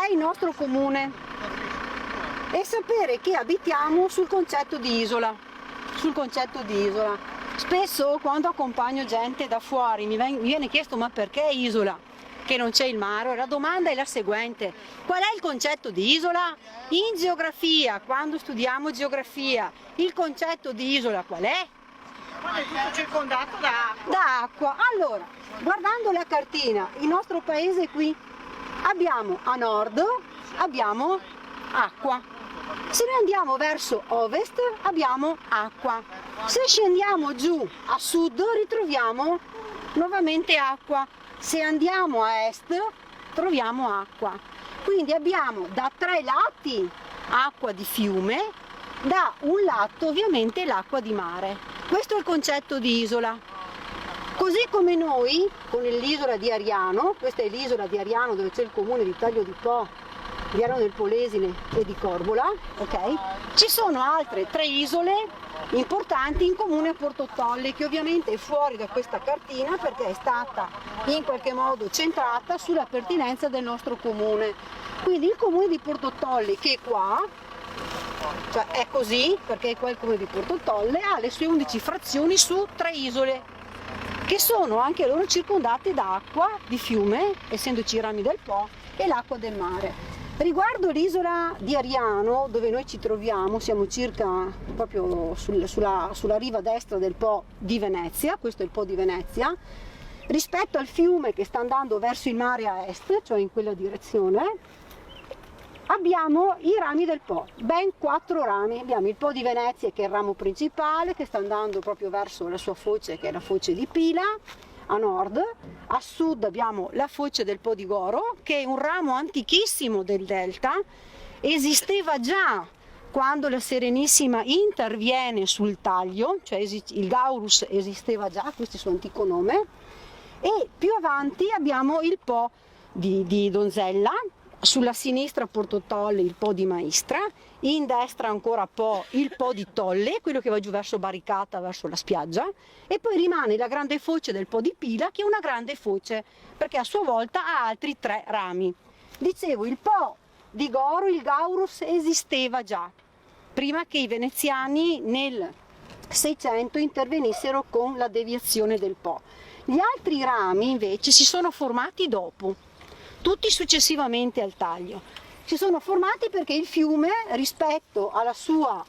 è il nostro comune e sapere che abitiamo sul concetto di isola. Spesso quando accompagno gente da fuori mi viene chiesto: ma perché isola? Che non c'è il mare? La domanda è la seguente: qual è il concetto di isola? In geografia, quando studiamo geografia, il concetto di isola qual è? Quando è tutto circondato Da acqua. Allora, guardando la cartina, il nostro paese qui abbiamo a nord, abbiamo acqua. Se noi andiamo verso ovest abbiamo acqua. Se scendiamo giù a sud ritroviamo nuovamente acqua. Se andiamo a est troviamo acqua. Quindi abbiamo da tre lati acqua di fiume, da un lato ovviamente l'acqua di mare. Questo è il concetto di isola. Così come noi con l'isola di Ariano, questa è l'isola di Ariano dove c'è il comune di Taglio di Po, di Ariano del Polesine e di Corbola, ok? Ci sono altre tre isole importanti in comune a Porto Tolle, che ovviamente è fuori da questa cartina perché è stata in qualche modo centrata sulla pertinenza del nostro comune. Quindi il comune di Porto Tolle, che è qua, cioè è così perché è qua il comune di Porto Tolle, ha le sue 11 frazioni su tre isole che sono anche loro circondate da acqua di fiume, essendoci i rami del Po, e l'acqua del mare. Riguardo l'isola di Ariano, dove noi ci troviamo, siamo circa proprio sulla riva destra del Po di Venezia, questo è il Po di Venezia, rispetto al fiume che sta andando verso il mare a est, cioè in quella direzione, abbiamo i rami del Po, ben 4 rami. Abbiamo il Po di Venezia, che è il ramo principale, che sta andando proprio verso la sua foce, che è la foce di Pila, a nord. A sud abbiamo la foce del Po di Goro, che è un ramo antichissimo del delta, esisteva già quando la Serenissima interviene sul taglio, cioè il Gaurus esisteva già, questo è il suo antico nome, e più avanti abbiamo il Po di Donzella, sulla sinistra Porto Tolle il Po di Maistra, in destra ancora il Po di Tolle, quello che va giù verso Barricata, verso la spiaggia, e poi rimane la grande foce del Po di Pila, che è una grande foce perché a sua volta ha altri 3 rami. Dicevo, il Po di Goro, il Gaurus, esisteva già prima che i veneziani nel 600 intervenissero con la deviazione del Po. Gli altri rami invece si sono formati dopo, tutti successivamente al taglio. Si sono formati perché il fiume, rispetto al suo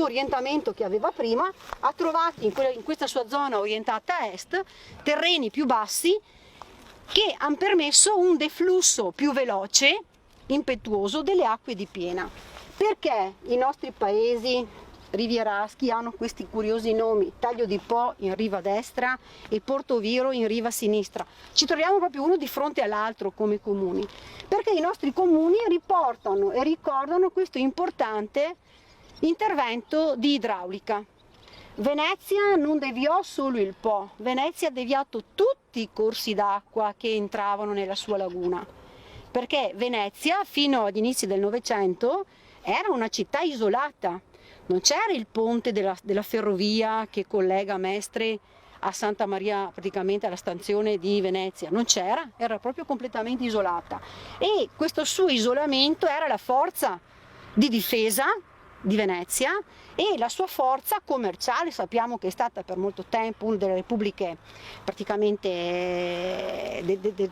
orientamento che aveva prima, ha trovato in questa sua zona orientata a est terreni più bassi che hanno permesso un deflusso più veloce, impetuoso delle acque di piena. Perché i nostri paesi rivieraschi hanno questi curiosi nomi: Taglio di Po in riva destra e Porto Viro in riva sinistra? Ci troviamo proprio uno di fronte all'altro come comuni, perché i nostri comuni riportano e ricordano questo importante intervento di idraulica. Venezia non deviò solo il Po, Venezia ha deviato tutti i corsi d'acqua che entravano nella sua laguna, perché Venezia fino agli inizi del Novecento era una città isolata. Non c'era il ponte della ferrovia che collega Mestre a Santa Maria, praticamente alla stazione di Venezia, non c'era, era proprio completamente isolata, e questo suo isolamento era la forza di difesa di Venezia e la sua forza commerciale. Sappiamo che è stata per molto tempo una delle repubbliche, praticamente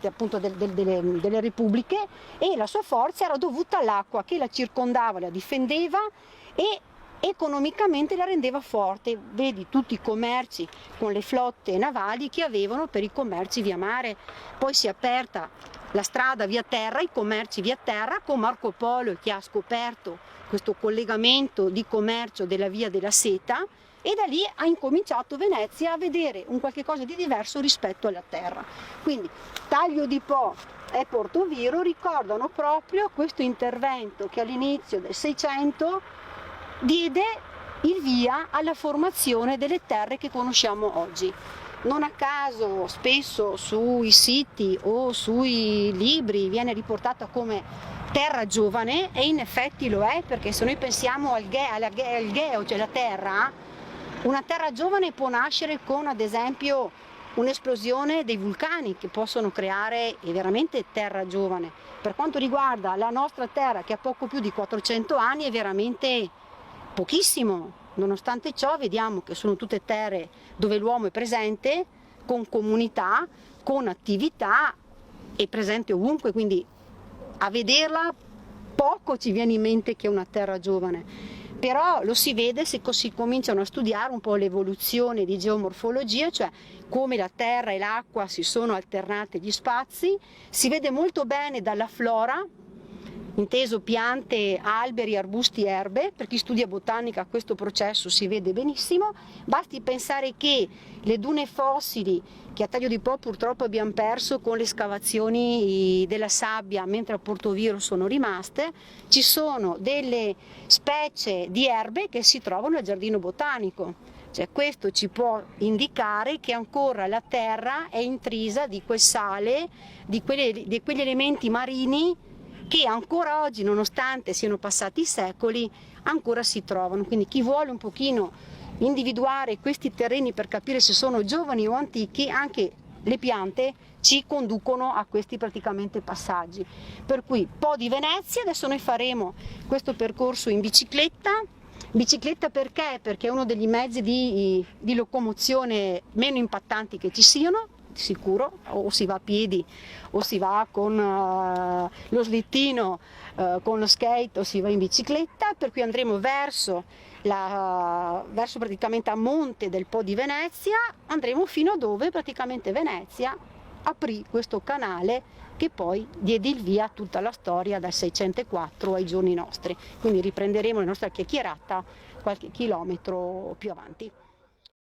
appunto delle repubbliche, e la sua forza era dovuta all'acqua che la circondava, la difendeva e economicamente la rendeva forte. Vedi tutti i commerci con le flotte navali che avevano per i commerci via mare. Poi si è aperta la strada via terra, i commerci via terra, con Marco Polo che ha scoperto questo collegamento di commercio della via della seta, e da lì ha incominciato Venezia a vedere un qualche cosa di diverso rispetto alla terra. Quindi Taglio di Po e Porto Viro ricordano proprio questo intervento che all'inizio del 600 diede il via alla formazione delle terre che conosciamo oggi. Non a caso spesso sui siti o sui libri viene riportata come terra giovane, e in effetti lo è, perché se noi pensiamo al Geo, cioè la terra, una terra giovane può nascere con ad esempio un'esplosione dei vulcani che possono creare veramente terra giovane. Per quanto riguarda la nostra terra, che ha poco più di 400 anni, è veramente pochissimo. Nonostante ciò vediamo che sono tutte terre dove l'uomo è presente, con comunità, con attività, è presente ovunque, quindi a vederla poco ci viene in mente che è una terra giovane, però lo si vede se si cominciano a studiare un po' l'evoluzione di geomorfologia, cioè come la terra e l'acqua si sono alternate gli spazi, si vede molto bene dalla flora, inteso piante, alberi, arbusti, erbe. Per chi studia botanica questo processo si vede benissimo, basti pensare che le dune fossili, che a Taglio di Po purtroppo abbiamo perso con le escavazioni della sabbia, mentre a Portoviro sono rimaste, ci sono delle specie di erbe che si trovano al giardino botanico. Cioè, questo ci può indicare che ancora la terra è intrisa di quel sale, di quegli elementi marini che ancora oggi, nonostante siano passati i secoli, ancora si trovano. Quindi chi vuole un pochino individuare questi terreni per capire se sono giovani o antichi, anche le piante ci conducono a questi praticamente passaggi. Per cui Po di Venezia, adesso noi faremo questo percorso in bicicletta. Bicicletta perché? Perché è uno degli mezzi di locomozione meno impattanti che ci siano, sicuro, o si va a piedi o si va con lo slittino, con lo skate, o si va in bicicletta, per cui andremo verso praticamente a monte del Po di Venezia, andremo fino a dove praticamente Venezia aprì questo canale che poi diede il via a tutta la storia dal 604 ai giorni nostri. Quindi riprenderemo la nostra chiacchierata qualche chilometro più avanti.